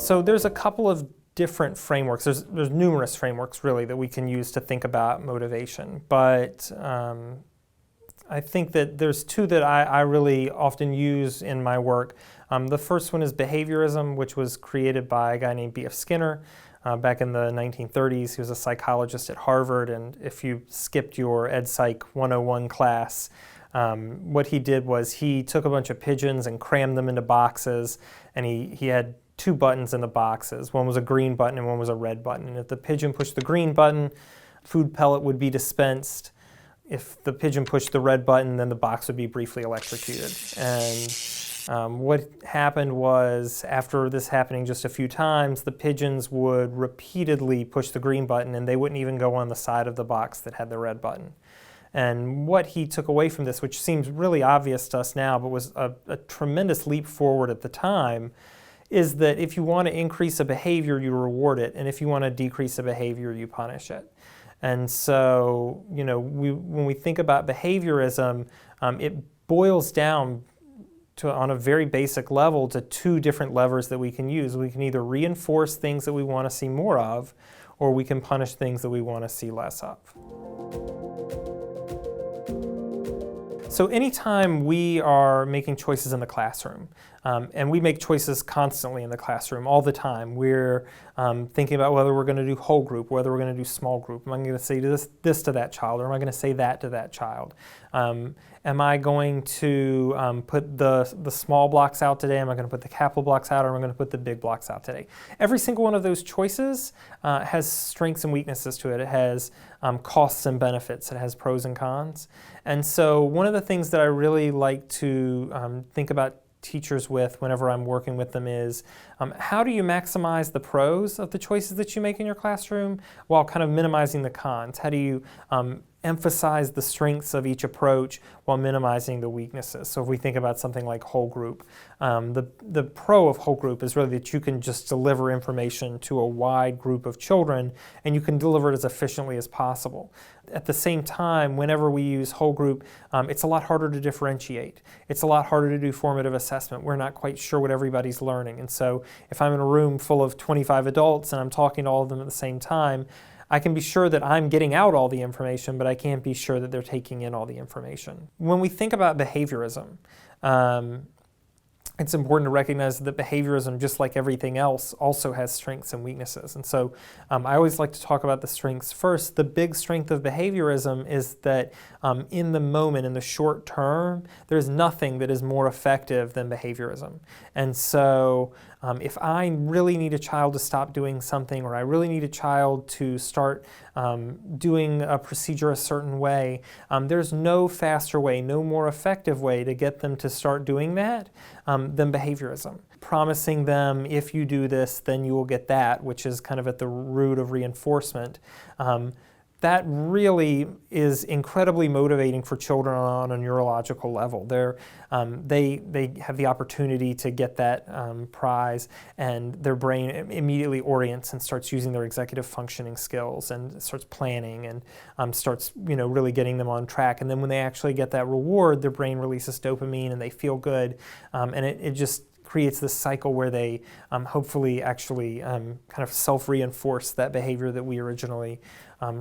So there's a couple of different frameworks. There's numerous frameworks really that we can use to think about motivation, but I think that there's two that I really often use in my work. The first one is behaviorism, which was created by a guy named B.F. Skinner back in the 1930s. He was a psychologist at Harvard, and if you skipped your Ed Psych 101 class, what he did was he took a bunch of pigeons and crammed them into boxes, and he had two buttons in the boxes. One was a green button and one was a red button. And if the pigeon pushed the green button, food pellet would be dispensed. If the pigeon pushed the red button, then the box would be briefly electrocuted. And what happened was, after this happening just a few times, the pigeons would repeatedly push the green button and they wouldn't even go on the side of the box that had the red button. And what he took away from this, which seems really obvious to us now, but was a tremendous leap forward at the time, is that if you want to increase a behavior, you reward it, and if you want to decrease a behavior, you punish it. And so, when we think about behaviorism, it boils down to, on a very basic level, to two different levers that we can use. We can either reinforce things that we want to see more of, or we can punish things that we want to see less of. So anytime we are making choices in the classroom, and we make choices constantly in the classroom all the time, we're thinking about whether we're going to do whole group, whether we're going to do small group. Am I going to say this to that child, or am I going to say that to that child? Am I going to put the small blocks out today? Am I going to put the capital blocks out, or am I going to put the big blocks out today? Every single one of those choices has strengths and weaknesses to it. It has costs and benefits. It has pros and cons. And so one of the things that I really like to think about teachers with whenever I'm working with them is how do you maximize the pros of the choices that you make in your classroom while kind of minimizing the cons? How do you emphasize the strengths of each approach while minimizing the weaknesses? So if we think about something like whole group, the pro of whole group is really that you can just deliver information to a wide group of children, and you can deliver it as efficiently as possible. At the same time, whenever we use whole group, it's a lot harder to differentiate. It's a lot harder to do formative assessment. We're not quite sure what everybody's learning. And so if I'm in a room full of 25 adults and I'm talking to all of them at the same time, I can be sure that I'm getting out all the information, but I can't be sure that they're taking in all the information. When we think about behaviorism, it's important to recognize that behaviorism, just like everything else, also has strengths and weaknesses. And so I always like to talk about the strengths first. The big strength of behaviorism is that in the moment, in the short term, there's nothing that is more effective than behaviorism. And so if I really need a child to stop doing something, or I really need a child to start doing a procedure a certain way, there's no faster way, no more effective way to get them to start doing that than behaviorism. Promising them, if you do this, then you will get that, which is kind of at the root of reinforcement. That really is incredibly motivating for children on a neurological level. They have the opportunity to get that prize, and their brain immediately orients and starts using their executive functioning skills and starts planning and starts really getting them on track. And then when they actually get that reward, their brain releases dopamine and they feel good, and it just creates this cycle where they hopefully actually kind of self-reinforce that behavior that we originally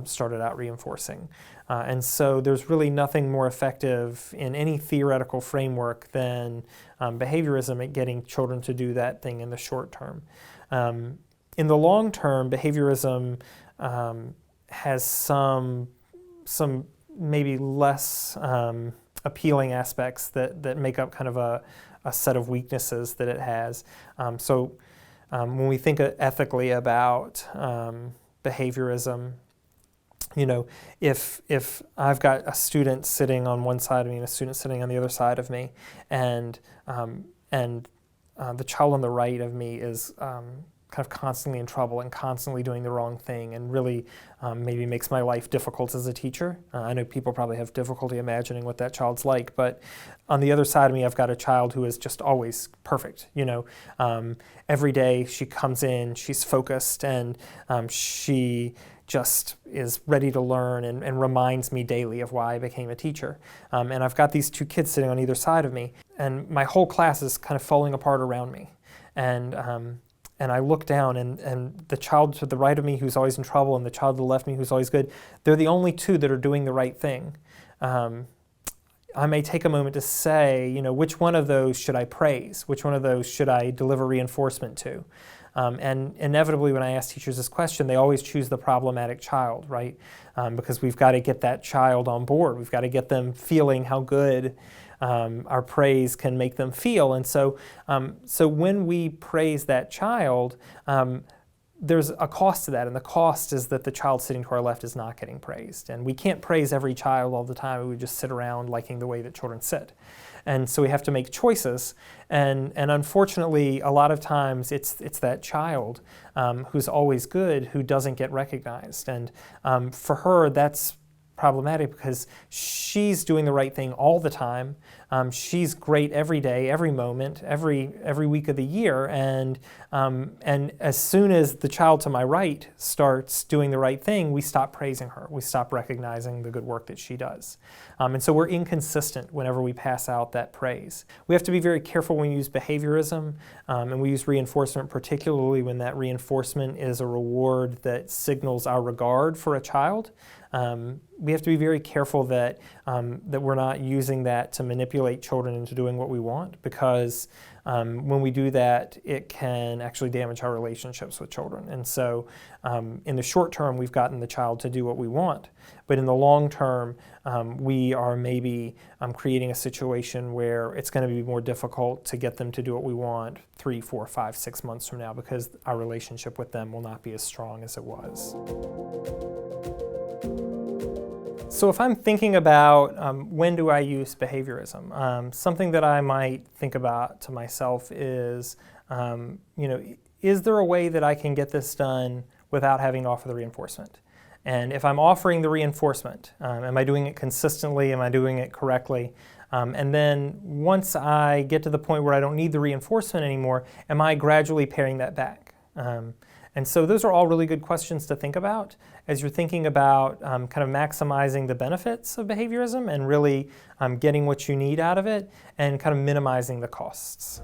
started out reinforcing. And so there's really nothing more effective in any theoretical framework than behaviorism at getting children to do that thing in the short term. In the long term, behaviorism has some maybe less appealing aspects that make up kind of a set of weaknesses that it has. So when we think ethically about behaviorism, if I've got a student sitting on one side of me and a student sitting on the other side of me, and the child on the right of me is kind of constantly in trouble and constantly doing the wrong thing, and really maybe makes my life difficult as a teacher. I know people probably have difficulty imagining what that child's like, but on the other side of me, I've got a child who is just always perfect. Every day she comes in, she's focused, and she just is ready to learn and reminds me daily of why I became a teacher. And I've got these two kids sitting on either side of me, and my whole class is kind of falling apart around me. And I look down and the child to the right of me who's always in trouble and the child to the left of me who's always good, they're the only two that are doing the right thing. I may take a moment to say, which one of those should I praise? Which one of those should I deliver reinforcement to? And inevitably, when I ask teachers this question, they always choose the problematic child, right? Because we've got to get that child on board. We've got to get them feeling how good our praise can make them feel. And so when we praise that child, there's a cost to that, and the cost is that the child sitting to our left is not getting praised. And we can't praise every child all the time. We just sit around liking the way that children sit. And so we have to make choices. And unfortunately, a lot of times it's that child who's always good who doesn't get recognized. And for her, that's problematic because she's doing the right thing all the time. She's great every day, every moment, every week of the year, and as soon as the child to my right starts doing the right thing, we stop praising her. We stop recognizing the good work that she does. And so we're inconsistent whenever we pass out that praise. We have to be very careful when we use behaviorism, and we use reinforcement, particularly when that reinforcement is a reward that signals our regard for a child. We have to be very careful that we're not using that to manipulate children into doing what we want, because when we do that, it can actually damage our relationships with children. And so in the short term, we've gotten the child to do what we want, but in the long term, we are maybe creating a situation where it's going to be more difficult to get them to do what we want 3, 4, 5, 6 months from now, because our relationship with them will not be as strong as it was. So if I'm thinking about when do I use behaviorism, something that I might think about to myself is, is there a way that I can get this done without having to offer the reinforcement? And if I'm offering the reinforcement, am I doing it consistently? Am I doing it correctly? And then once I get to the point where I don't need the reinforcement anymore, am I gradually paring that back? And so those are all really good questions to think about as you're thinking about kind of maximizing the benefits of behaviorism and really getting what you need out of it and kind of minimizing the costs.